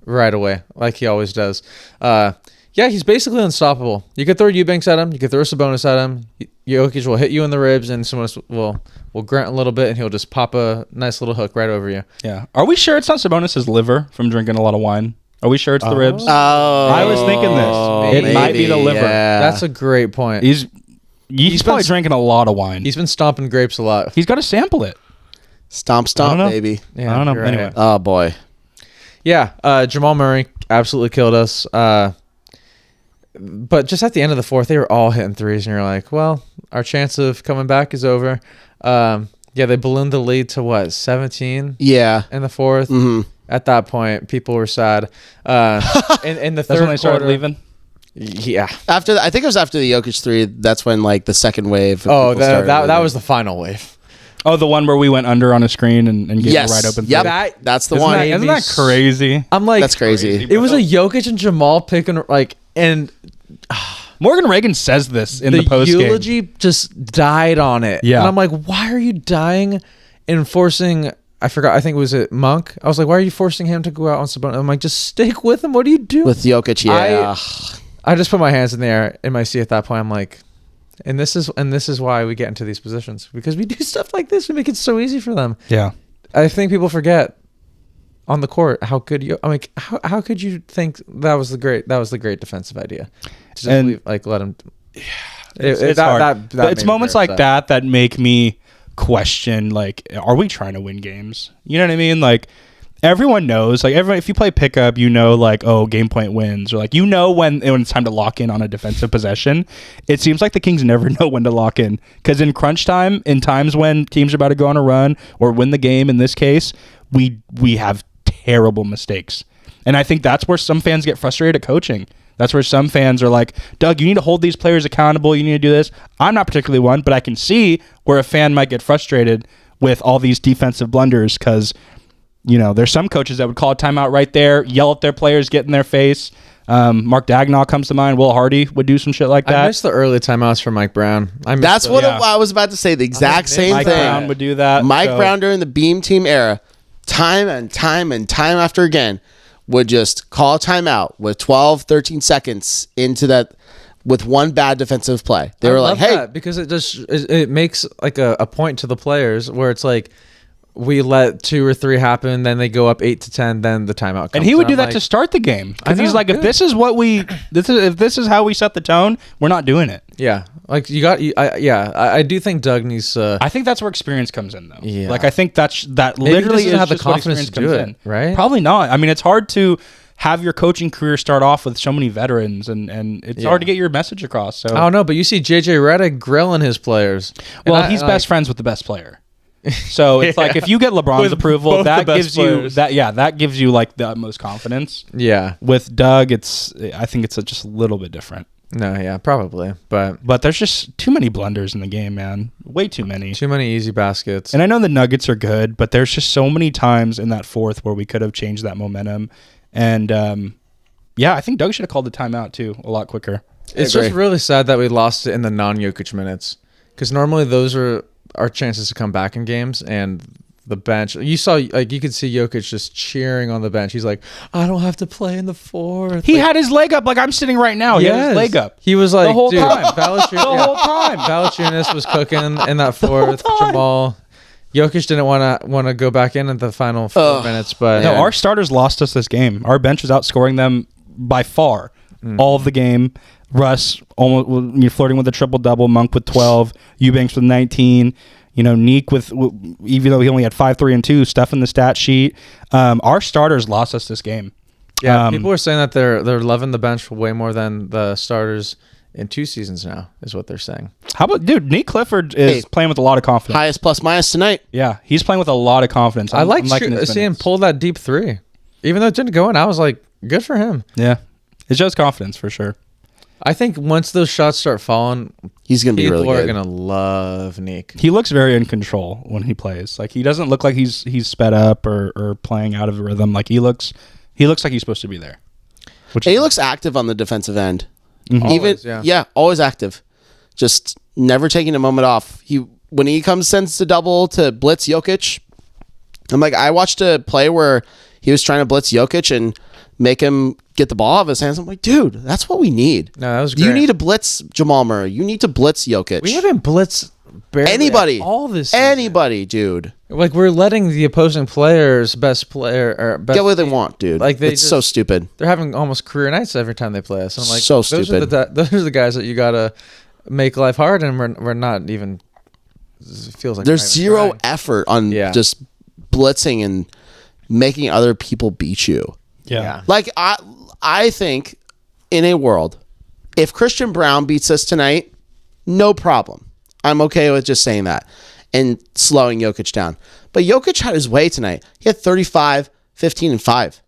C: right away, like he always does. Yeah, he's basically unstoppable. You could throw Eubanks at him. You could throw Sabonis at him. Jokic will hit you in the ribs, and Sabonis will grunt a little bit, and he'll just pop a nice little hook right over you.
A: Yeah. Are we sure it's not Sabonis' liver from drinking a lot of wine? Are we sure it's the ribs?
B: Oh,
A: I was thinking this. It might be the liver.
B: Yeah.
C: That's a great point.
A: He's probably drinking a lot of wine.
C: He's been stomping grapes a lot.
A: He's got to sample it.
B: Stomp, baby.
C: Yeah,
A: I don't know.
C: you're right.
A: Anyway.
B: Oh, boy.
C: Yeah, Jamal Murray absolutely killed us. But just at the end of the fourth, they were all hitting threes, and you're like, well, our chance of coming back is over. Yeah, they ballooned the lead to 17?
B: Yeah.
C: In the fourth.
B: Mm-hmm.
C: At that point, people were sad. In the third
A: That's when they started
C: quarter,
A: leaving?
C: Yeah.
B: I think it was after the Jokic 3. That's when the second wave.
C: Oh, that was the final wave.
A: Oh, the one where we went under on a screen and gave
B: yes.
A: a wide open.
B: Yep. That's the one.
A: Isn't that crazy?
C: I'm like,
B: that's crazy.
C: It was a Jokic and Jamal picking and
A: Morgan Reagan says this in the post game.
C: The eulogy just died on it.
A: Yeah.
C: And I'm like, why are you dying and forcing? I forgot. I think was it Monk. I was like, why are you forcing him to go out on Sabonis? I'm like, just stick with him. What are you doing
B: with Jokic? Yeah.
C: I just put my hands in the air in my seat at that point. I'm like, and this is why we get into these positions, because we do stuff like this. We make it so easy for them.
A: Yeah.
C: I think people forget on the court how good you. I'm like, how could you think that was the great defensive idea? To just let him.
A: It's hard. It's moments like that make me question, like, are we trying to win games? You know what I mean? Like, everyone knows, like, if you play pickup, you know, like, oh, game point wins, or like, you know when it's time to lock in on a defensive possession. It seems like the Kings never know when to lock in, because in crunch time, in times when teams are about to go on a run or win the game, in this case, we have terrible mistakes. And I think that's where some fans get frustrated at coaching. That's where some fans are like, Doug, you need to hold these players accountable. You need to do this. I'm not particularly one, but I can see where a fan might get frustrated with all these defensive blunders, because, you know, there's some coaches that would call a timeout right there, yell at their players, get in their face. Mark Dagnall comes to mind. Will Hardy would do some shit like that.
C: I miss the early timeouts from Mike Brown.
B: That's what I was about to say. The exact same
A: Mike
B: thing.
A: Mike Brown would do that.
B: Mike Brown during the Beam Team era, time and time after again, would just call a timeout with 12, 13 seconds into that with one bad defensive play. They were like, hey.
C: Because it makes like a point to the players where it's like, we let 2 or 3 happen, then they go up 8-10, then the timeout comes.
A: And he would do that to start the game. Because he's like, if this is how we set the tone, we're not doing it.
C: Yeah. Like I do think Doug needs
A: I think that's where experience comes in, though.
C: Yeah.
A: Like, I think that literally is
C: have the
A: just what
C: confidence
A: experience
C: to do
A: comes
C: it,
A: in.
C: right?
A: Probably not. I mean, it's hard to have your coaching career start off with so many veterans, and it's hard to get your message across. So
C: I don't know, but you see JJ Redick grilling his players.
A: Well, he's best friends with the best player. So it's like, if you get LeBron's approval, that gives you that gives you like the utmost confidence.
C: Yeah.
A: With Doug, I think it's just a little bit different.
C: No, yeah, probably. But
A: there's just too many blunders in the game, man. Way too many.
C: Too many easy baskets.
A: And I know the Nuggets are good, but there's just so many times in that fourth where we could have changed that momentum. And I think Doug should have called the timeout too a lot quicker.
C: It's just really sad that we lost it in the non-Jokic minutes, because normally those are our chances to come back in games. And the bench, you saw, like, you could see Jokic just cheering on the bench. He's like, I don't have to play in the fourth.
A: He had his leg up like I'm sitting right now. He had his leg up.
C: He was like,
A: the whole time.
C: The whole time. Valanciunas was cooking in that fourth. Jamal. Jokic didn't want to go back in at the final 4 minutes, but
A: no, our starters lost us this game. Our bench was outscoring them by far all of the game. Russ almost you're flirting with a triple double. Monk with 12. Eubanks with 19. Neek with, even though he only had 5, 3, and 2 stuff in the stat sheet. Our starters lost us this game.
C: Yeah, people are saying that they're loving the bench way more than the starters in 2 seasons now, is what they're saying.
A: How about, dude, Nate Clifford is playing with a lot of confidence.
B: Highest plus minus tonight.
A: Yeah, he's playing with a lot of confidence.
C: I like seeing him pull that deep 3. Even though it didn't go in, I was like, good for him.
A: Yeah, it shows confidence for sure.
C: I think once those shots start falling,
B: he's going to be really good.
C: People are going to love Nick.
A: He looks very in control when he plays. Like, he doesn't look like he's sped up or playing out of rhythm. Like, he looks like he's supposed to be there.
B: He looks active on the defensive end.
A: Mm-hmm.
C: Always,
B: always active. Just never taking a moment off. When he sends the double to blitz Jokic, I'm like, I watched a play where he was trying to blitz Jokic and make him get the ball out of his hands. I'm like, dude, that's what we need.
C: No, that was great.
B: You need to blitz Jamal Murray. You need to blitz Jokic.
C: We haven't blitzed barely
B: anybody.
C: All this season.
B: Anybody, dude.
C: Like, we're letting the opposing players, best player, or best
B: get what they want, dude.
C: Like,
B: it's so stupid.
C: They're having almost career nights every time they play us. I'm like,
B: so
C: those
B: stupid.
C: Those are the guys that you gotta make life hard, and we're not even. It feels like
B: there's zero effort on just blitzing and making other people beat you.
A: Yeah.
B: Like, I think in a world, if Christian Brown beats us tonight, no problem. I'm okay with just saying that and slowing Jokic down. But Jokic had his way tonight. He had 35, 15, and 5.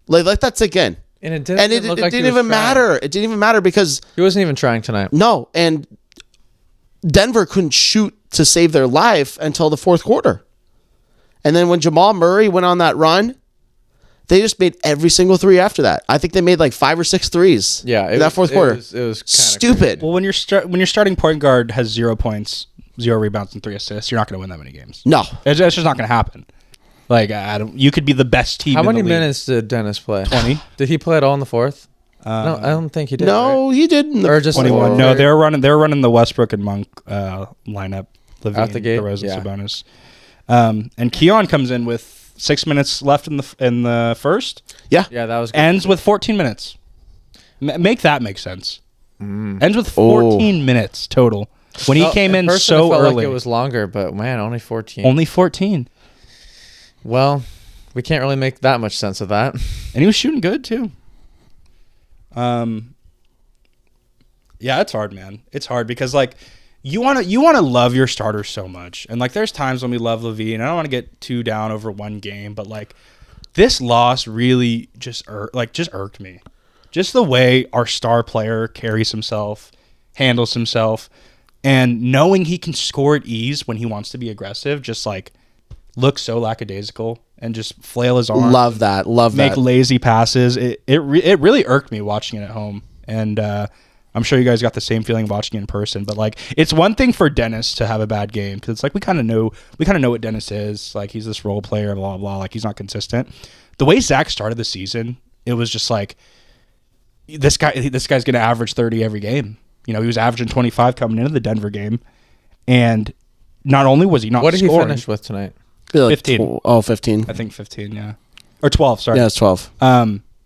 B: Like that's again.
C: And it didn't
B: even matter. It didn't even matter because
C: he wasn't even trying tonight.
B: No, and Denver couldn't shoot to save their life until the fourth quarter. And then when Jamal Murray went on that run, they just made every single 3 after that. I think they made like 5 or 6 threes.
C: Yeah,
B: in that fourth quarter.
C: It was
B: stupid.
C: Crazy.
A: Well, when your starting point guard has 0 points, 0 rebounds, and 3 assists, you're not going to win that many games.
B: No,
A: it's just not going to happen. Like, you could be the best team.
C: How many
A: in the
C: minutes did Dennis play?
A: 20.
C: Did he play at all in the fourth? No, I don't think he did.
B: No,
C: right?
B: he did. In the
C: or just
A: 21. No, they were running the Westbrook and Monk lineup. Levine,
C: out the gate.
A: DeRozan, Sabonis, and Keon comes in with 6 minutes left in the first.
B: Yeah,
C: that was good.
A: Ends with 14 minutes. Make that make sense. Ends with 14 minutes total. When he came in so
C: felt
A: early,
C: like it was longer, but man, only 14.
A: Only 14.
C: Well, we can't really make that much sense of that.
A: And he was shooting good too. Yeah, it's hard, man. It's hard because like you want to love your starters so much, and like there's times when we love Levine. I don't want to get too down over one game, but like this loss really just irked me. Just the way our star player carries himself, handles himself, and knowing he can score at ease when he wants to be aggressive, just like look so lackadaisical and just flail his arms.
B: Love that.
A: Make lazy passes. It really irked me watching it at home, and I'm sure you guys got the same feeling watching it in person. But like, it's one thing for Dennis to have a bad game because it's like we kind of know what Dennis is. Like, he's this role player, blah blah. Like, he's not consistent. The way Zach started the season, it was just like this guy's gonna average 30 every game. He was averaging 25 coming into the Denver game, and not only was he not
C: what did
A: scoring,
C: he finish with tonight?
A: 15.
B: 15.
A: I think 15, yeah. Or 12, sorry.
B: Yeah, it's 12.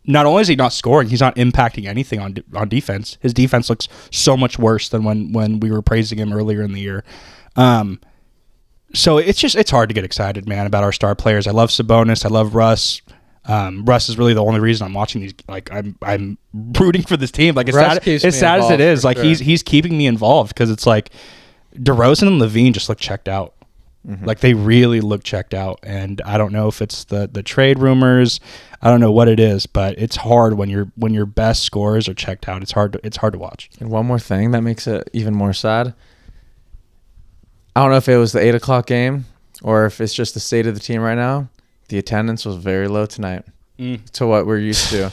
A: Not only is he not scoring, he's not impacting anything on defense. His defense looks so much worse than when we were praising him earlier in the year. So it's hard to get excited, man, about our star players. I love Sabonis. I love Russ. Russ is really the only reason I'm watching these. Like, I'm rooting for this team. Like, as sad as it is, like, sure. he's keeping me involved because it's like DeRozan and Levine just look checked out. Mm-hmm. Like, they really look checked out, and I don't know if it's the trade rumors. I don't know what it is, but it's hard when your best scorers are checked out. It's hard to watch.
C: And one more thing that makes it even more sad. I don't know if it was the 8:00 game or if it's just the state of the team right now. The attendance was very low tonight to what we're used to.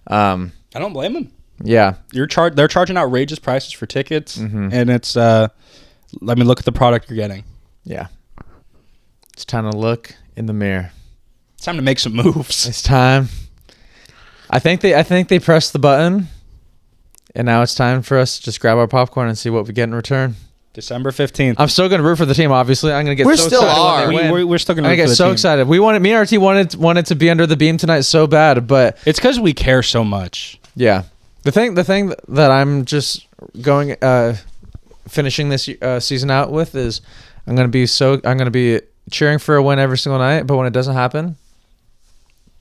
A: I don't blame them.
C: Yeah,
A: they're charging outrageous prices for tickets, and it's look at the product you're getting.
C: Yeah. It's time to look in the mirror.
A: It's time to make some moves.
C: It's time. I think they pressed the button, and now it's time for us to just grab our popcorn and see what we get in return.
A: December 15th.
C: I'm still going to root for the team, obviously. I'm going to get
B: we're
C: so
B: still
C: excited
B: are.
C: when they win.
A: We're still going to
C: get so excited. Me and RT wanted to be under the beam tonight so bad, but
A: it's because we care so much.
C: Yeah. The thing that I'm just going finishing this season out with is I'm gonna be cheering for a win every single night, but when it doesn't happen,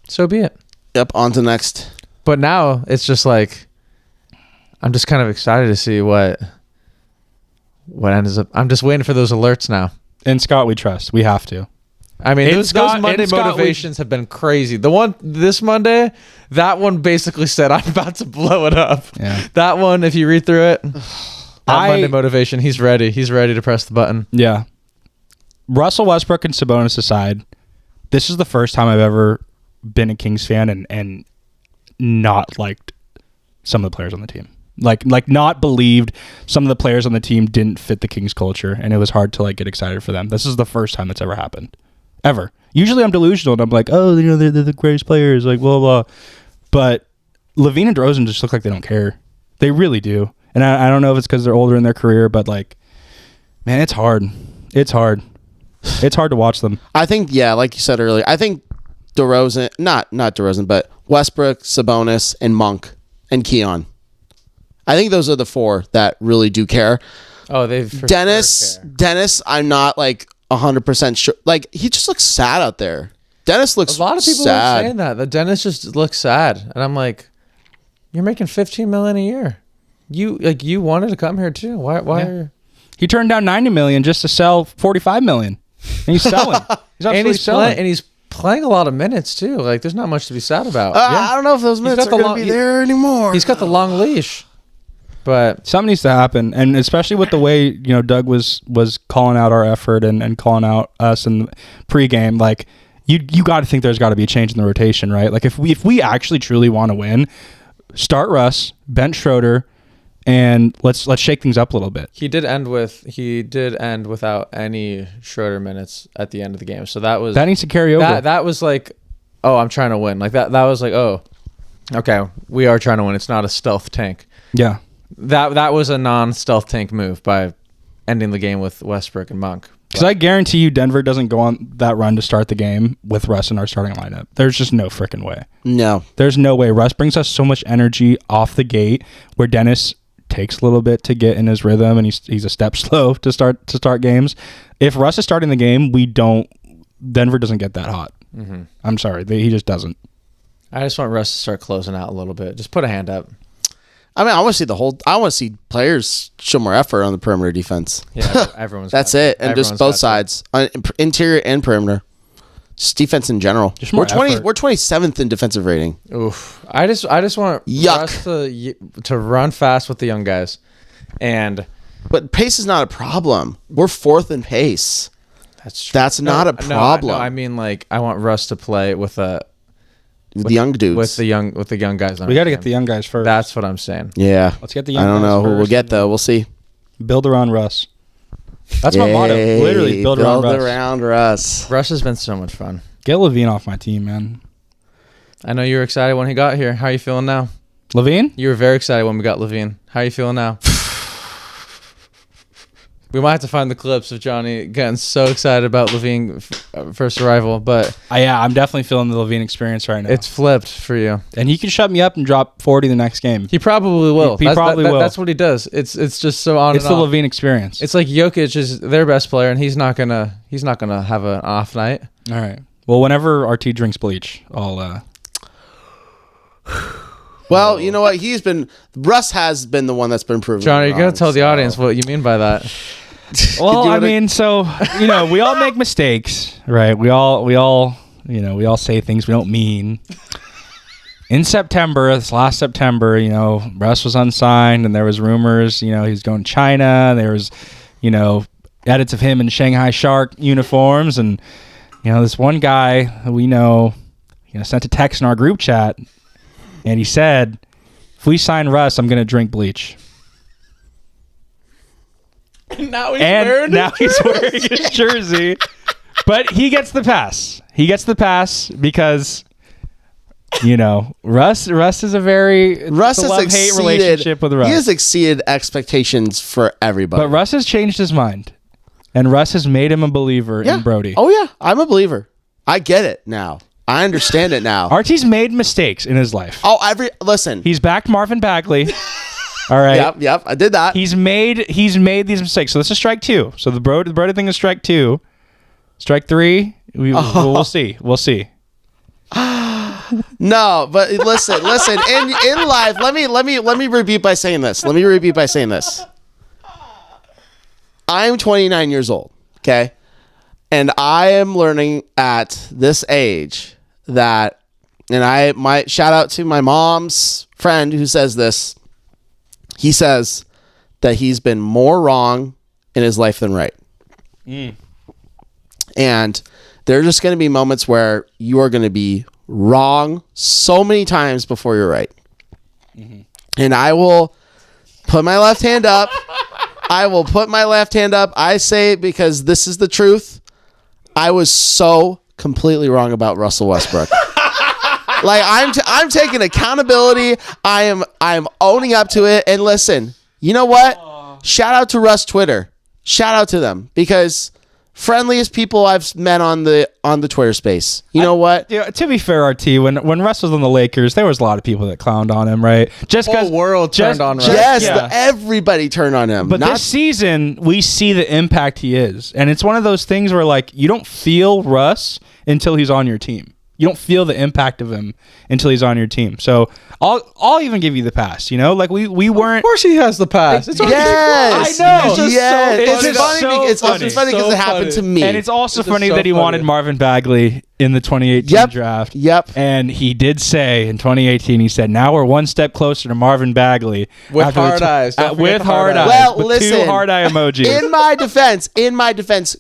C: so be it.
B: Yep, on to next.
C: But now it's just like I'm just kind of excited to see what ends up. I'm just waiting for those alerts now.
A: In Scott, we trust. We have to.
C: I mean, those Monday motivations have been crazy. The one this Monday, that one basically said, I'm about to blow it up.
A: Yeah.
C: That one, if you read through it, Monday motivation, he's ready. He's ready to press the button.
A: Yeah. Russell Westbrook and Sabonis aside, this is the first time I've ever been a Kings fan and not liked some of the players on the team. Like not believed some of the players on the team didn't fit the Kings culture, and it was hard to like get excited for them. This is the first time that's ever happened. Ever. Usually I'm delusional and I'm like, oh, you know, they're the greatest players, like blah, blah. But Levine and DeRozan just look like they don't care. They really do. And I don't know if it's because they're older in their career, but like, man, it's hard. It's hard. It's hard to watch them.
B: I think, yeah, like you said earlier, I think DeRozan, not DeRozan, but Westbrook, Sabonis, and Monk, and Keon. I think those are the four that really do care.
C: Oh,
B: Dennis, I'm not like 100% sure. Like, he just looks sad out there. Dennis looks sad.
C: A lot of people are saying that Dennis just looks sad. And I'm like, you're making $15 million a year. You wanted to come here too. Why
A: yeah. He turned down $90 million just to sell $45 million. And he's selling. He's absolutely selling.
C: And he's playing a lot of minutes too. Like, there's not much to be sad about.
B: I don't know if those minutes are going to be there anymore.
C: He's got the long leash. But
A: something needs to happen, and especially with the way, you know, Doug was calling out our effort and calling out us in the pregame, like you got to think there's got to be a change in the rotation, right? Like if we actually truly want to win, start Russ, bench Schroeder, and let's shake things up a little bit.
C: He did end without any Schroeder minutes at the end of the game, so that
A: needs to carry over.
C: That was like, oh, I'm trying to win. Like that was like, oh, okay, we are trying to win. It's not a stealth tank.
A: Yeah.
C: That was a non-stealth tank move by ending the game with Westbrook and Monk.
A: Because I guarantee you Denver doesn't go on that run to start the game with Russ in our starting lineup. There's just no freaking way.
B: No.
A: There's no way. Russ brings us so much energy off the gate where Dennis takes a little bit to get in his rhythm and he's a step slow to start games. If Russ is starting the game, Denver doesn't get that hot. Mm-hmm. I'm sorry. He just doesn't.
C: I just want Russ to start closing out a little bit. Just put a hand up.
B: I mean, I want to see players show more effort on the perimeter defense.
C: Yeah, everyone's
B: that's it, and just both sides, interior and perimeter, just defense in general. We're 27th in defensive rating.
C: Oof! I just want Russ to run fast with the young guys,
B: but pace is not a problem. We're 4th in pace.
C: That's true.
B: That's not a problem.
C: No, I mean, like, I want Russ to play with the
B: young dudes,
C: with the young guys.
A: We got to get the young guys first.
C: That's what I'm saying.
B: Yeah,
A: let's get the young guys.
B: I don't know who we'll get though. We'll see.
A: Build around Russ. That's my motto. Literally, build
B: around Russ.
C: Russ has been so much fun.
A: Get Levine off my team, man.
C: I know you were excited when he got here. How are you feeling now?
A: Levine?
C: You were very excited when we got Levine. How are you feeling now? We might have to find the clips of Johnny getting so excited about Levine first arrival, but
A: yeah, I'm definitely feeling the Levine experience right now.
C: It's flipped for you,
A: and he can shut me up and drop 40 the next game.
C: He probably will.
A: He probably will.
C: That's what he does. It's just so on.
A: It's the Levine experience.
C: It's like Jokic is their best player, and he's not gonna have an off night.
A: All right. Well, whenever RT drinks bleach, I'll.
B: Well, you know what? Russ has been the one that's been proven.
C: Johnny, you're gonna tell the audience what you mean by that.
A: Well, I mean, so, you know, we all make mistakes, right? We all say things we don't mean. In this last September, you know, Russ was unsigned and there was rumors, you know, he's going to China. There was, you know, edits of him in Shanghai Shark uniforms. And, you know, this one guy we know, you know, sent a text in our group chat and he said, if we sign Russ, I'm going to drink bleach.
C: Now he's wearing
A: his jersey. But he gets the pass. He gets the pass because, you know, Russ is a love-hate relationship with Russ.
B: He has exceeded expectations for everybody.
A: But Russ has changed his mind. And Russ has made him a believer in Brody.
B: Oh, yeah. I'm a believer. I get it now. I understand it now.
A: RT's made mistakes in his life.
B: Oh, listen.
A: He's backed Marvin Bagley. All right.
B: Yep. I did that.
A: He's made these mistakes. So this is strike 2. So the Brody thing is strike 2. Strike 3. We'll see. We'll see.
B: No, but listen. In life, let me repeat by saying this. I'm 29 years old. Okay. And I am learning at this age that, and I might shout out to my mom's friend who says this. He says that he's been more wrong in his life than right. And there are just going to be moments where you are going to be wrong so many times before you're right. And I will put my left hand up. I say it because this is the truth. I was so completely wrong about Russell Westbrook. Like I'm taking accountability. I'm owning up to it. And listen, you know what? Shout out to Russ Twitter. Shout out to them because friendliest people I've met on the Twitter space. You know what?
A: Yeah, to be fair, RT, when Russ was on the Lakers, there was a lot of people that clowned on him, right? Just because
C: the whole world turned on Russ.
B: Yes, everybody turned on him.
A: But this season, we see the impact he is, and it's one of those things where like you don't feel Russ until he's on your team. You don't feel the impact of him until he's on your team. So I'll even give you the pass. You know, like we weren't.
C: Of course, he has the pass.
B: It's yes,
A: I know.
B: It's just funny because it happened to me.
A: And it's also funny that he wanted Marvin Bagley in the 2018 draft.
B: Yep.
A: And he did say in 2018, he said, "Now we're one step closer to Marvin Bagley
C: with hard eyes."
A: With hard eyes.
B: Well,
A: with
B: listen,
A: 2 hard eye emojis.
B: In my defense,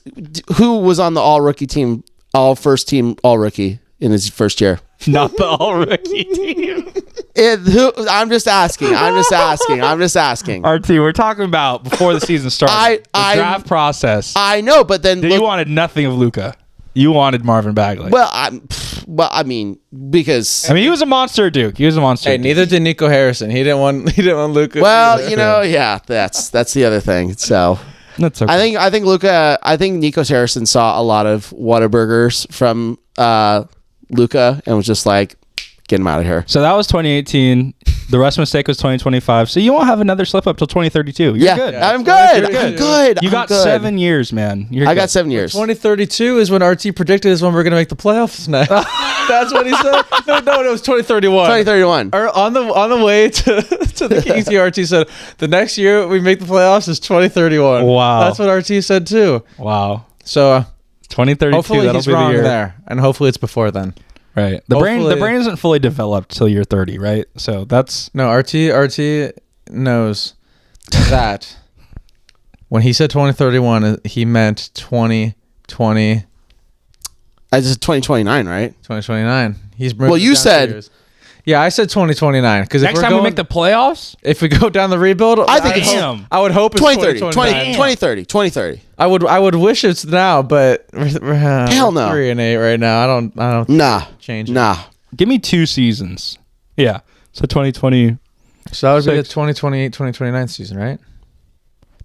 B: who was on the all rookie team, all first team, all rookie? In his first year.
A: Not the all-rookie team.
B: I'm just asking.
A: RT, we're talking about before the season started. The draft process.
B: I know, but then...
A: You wanted nothing of Luka. You wanted Marvin Bagley.
B: Well, I mean, because...
A: I mean, he was a monster at Duke.
C: Hey, neither did Nico Harrison. He didn't want Luka.
B: Well, that's the other thing, so...
A: That's okay.
B: I think Nico Harrison saw a lot of Whataburgers from... Luka and was just like, get him out of here.
A: So that was 2018. The rest mistake was 2025. So you won't have another slip up till 2032. You're good.
B: I'm good.
A: You got 7 years, man.
B: I got 7 years.
C: 2032 is when RT predicted is when we're going to make the playoffs now. That's what he said. No, it was 2031.
B: 2031.
C: Or on the way to the Kings, RT said the next year we make the playoffs is 2031.
A: Wow.
C: That's what RT said too.
A: Wow.
C: So
A: 2032.
C: Hopefully
A: that'll
C: he's
A: be the
C: wrong
A: year.
C: there, and hopefully it's before then.
A: Right. The brain isn't fully developed till you're 30, right? So that's
C: no. RT knows that when he said 2031, he meant 2020.
B: I just 2029, right?
C: 2029. He's
B: well. You said.
C: years. Yeah, I said 2029 because
A: next time we make the playoffs,
C: if we go down the rebuild,
B: I think
C: I would hope it's
B: 2030. 2030.
C: I would wish it's now, but we're
B: hell no.
C: 3-8 right now. I don't change it.
B: Nah.
A: Give me 2 seasons. Yeah. So 2020.
C: So that would be the 2028, 2029 season, right?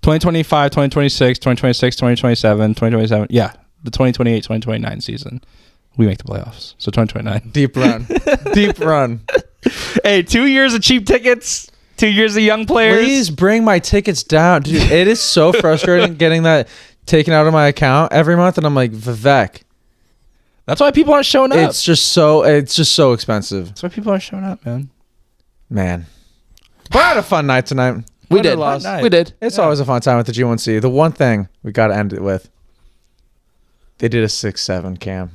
A: 2025, 2026, 2026, 2027, 2027. Yeah. The 2028, 2029 season. We make the playoffs. So 2029.
C: Deep run.
A: Hey, 2 years of cheap tickets. 2 years of young players.
C: Please bring my tickets down. Dude, it is so frustrating getting that taken out of my account every month. And I'm like, Vivek.
A: That's why people aren't showing up.
C: It's just so expensive.
A: That's why people aren't showing up, man.
C: We had a fun night tonight.
B: We did.
C: It's always a fun time with the G1C. The one thing we got to end it with. They did a 6-7 Cam.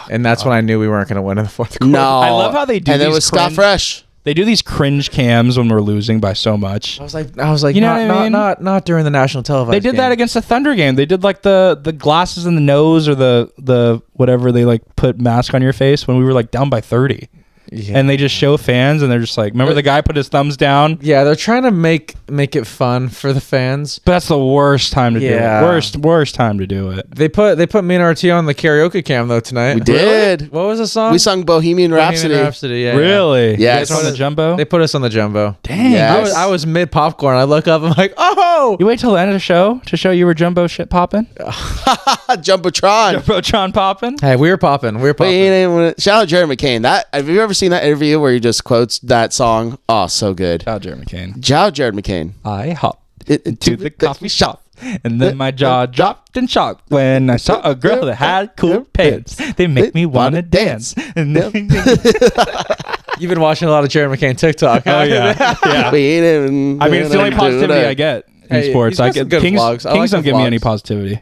C: And that's when I knew we weren't going to win in the fourth quarter.
B: No.
A: I love how they do
B: and
A: these
B: it was Scott Fresh.
A: They do these cringe cams when we're losing by so much.
C: I was like,
A: you know what I mean?
C: Not during the national televised
A: They did
C: game.
A: that against the Thunder game. They did like the glasses in the nose or the whatever they like put mask on your face when we were like down by 30.
C: Yeah.
A: and they just show fans, and they're just like, remember the guy put his thumbs down?
C: Yeah, they're trying to make it fun for the fans.
A: But that's the worst time to do
C: Yeah.
A: it. Worst time to do it.
C: They put me and RT on the karaoke cam though tonight.
B: We did.
C: What was the song?
B: We sung Bohemian Rhapsody.
C: Bohemian Rhapsody. Yeah.
A: Really?
B: Yeah.
A: You guys on the jumbo?
C: They put us on the jumbo.
A: Dang.
B: Yes.
C: I was mid popcorn. I look up. I'm like, oh.
A: You wait till the end of the show to show you were jumbo shit popping?
B: Jumbotron.
A: Jumbotron popping?
C: Hey, we were popping.
B: Shout out Jerry McCain. Have you ever seen that interview where he just quotes that song? Oh, so good.
A: Shout out Jerry McCain.
B: Shout out Jared McCain.
A: I hopped
B: Into
A: to the coffee shop, and then my jaw dropped in shock when I saw a girl that had cool pants. They make me want to dance. And then
C: You've been watching a lot of Jerry McCain TikTok.
A: oh yeah, yeah. I mean, it's the only positivity I get in
C: Hey,
A: sports.
C: he's got some good
A: Kings,
C: vlogs. I
A: Kings
C: like
A: don't
C: the
A: give me any
C: vlogs.
A: positivity.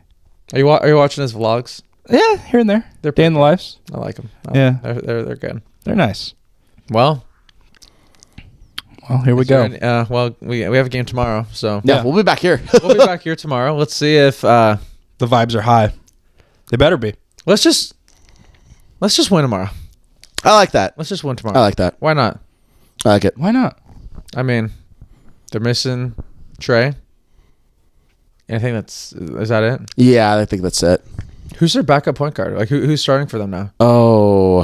C: Are you watching his vlogs?
A: Yeah, here and there.
C: They're
A: Day in the lives.
C: I like them.
A: Yeah.
C: they're good.
A: They're nice.
C: Well,
A: Here we go.
C: we have a game tomorrow, so
B: Yeah,
A: Yeah.
B: we'll be back here.
C: we'll be back here tomorrow. Let's see if
A: The vibes are high. They better be.
C: let's just win tomorrow.
B: I like that.
C: Let's just win tomorrow.
B: I like that.
C: Why not?
B: I like it.
A: Why not?
C: I mean, they're missing Trey. Is that it?
B: Yeah, I think that's it.
C: Who's their backup point guard? Like who's starting for them now?
B: Oh,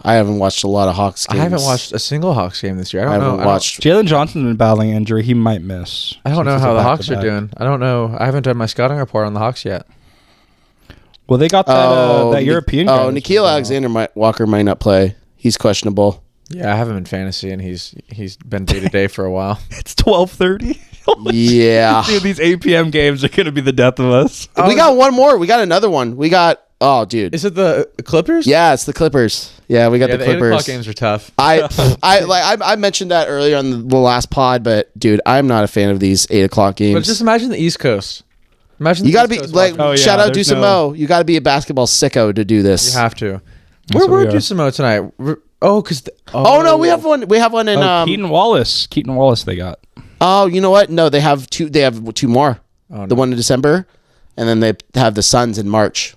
B: I haven't watched a lot of Hawks games.
C: I haven't watched a single Hawks game this year. I don't know.
B: watched.
A: Jalen Johnson's been battling injury. He might miss.
C: I don't
A: since
C: know
A: it's
C: how
A: a
C: the Hawks are
A: back-to-back.
C: doing. I don't know. I haven't done my scouting report on the Hawks yet.
A: Well, they got that European guy.
B: Oh, Nikhil Alexander Walker might not play. He's questionable.
C: Yeah, I have him in fantasy, and he's been day to day for a while.
A: It's 12:30.
B: Yeah.
A: Dude, these 8 p.m. games are gonna be the death of us.
B: We got one more. We got another one. We got. Oh, dude.
C: Is it the Clippers?
B: Yeah, it's the Clippers. Yeah, we got the
C: the 8 o'clock
B: Clippers.
C: games are tough.
B: I mentioned that earlier on the last pod, but dude, I'm not a fan of these 8 o'clock games.
C: But just imagine the East Coast. Imagine
B: You
C: the
B: got to
C: East
B: be
C: Coast
B: like,
C: watching.
A: Oh, yeah,
B: shout out
A: there's
B: Dusamo. You got to be a basketball sicko to do this.
C: You have to.
A: That's what
C: Where
A: we
C: were
A: are.
C: Dusamo tonight?
B: Oh no, we have one. We have one in.
A: Keaton Wallace. Keaton Wallace. They got.
B: Oh, you know what? No, they have two. They have two more.
C: Oh, no.
B: The one in December, and then they have the Suns in March.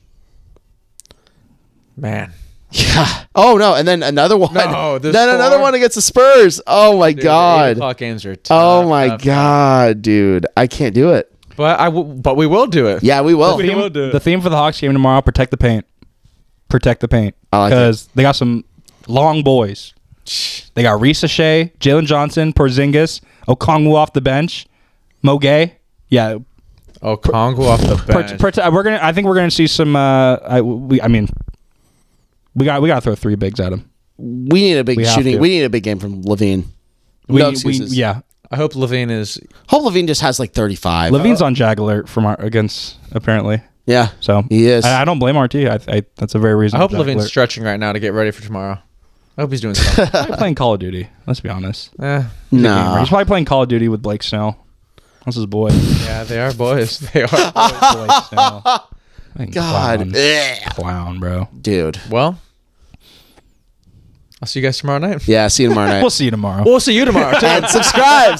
C: Man.
B: Yeah. Oh no, and then another one.
C: No,
B: then
C: there's
B: another
C: four?
B: one against the Spurs. Oh my
C: Dude, the 8
B: god.
C: o'clock games are tough.
B: Oh my
C: tough.
B: god, dude. I can't do it.
C: But we will do it.
B: Yeah, we will.
C: We will do it.
A: The theme for the Hawks game tomorrow: protect the paint. Protect the paint.
B: I like it.
A: Because they got some long boys. They got Risa Shea, Jalen Johnson, Porzingis, Okongwu off the bench, Mo Gay. Yeah,
C: Oh, Kongo off the bench.
A: I think we're gonna see some. I mean, we got to throw three bigs at him.
B: We need a big
A: We have
B: shooting.
A: to.
B: We need a big game from Levine. No excuses.
A: Yeah.
C: I hope Levine is.
B: Hope Levine just has like 35.
A: Levine's on jag alert against apparently.
B: Yeah.
A: So
B: He is.
A: I don't blame RT. That's a very
C: I
A: reasonable.
C: hope Levine's stretching right now to get ready for tomorrow. I hope he's doing something.
A: Probably playing Call of Duty. Let's be honest.
C: Eh,
B: No.
A: He's probably playing Call of Duty with Blake Snell. That's his boy.
C: yeah, they are boys. They are.
A: Blake Snell. Fucking
B: God.
A: clown, bro.
B: Dude.
C: Well, I'll see you guys tomorrow night.
B: Yeah, see you tomorrow night.
A: We'll see you tomorrow.
C: We'll see you tomorrow. Too.
B: And subscribe.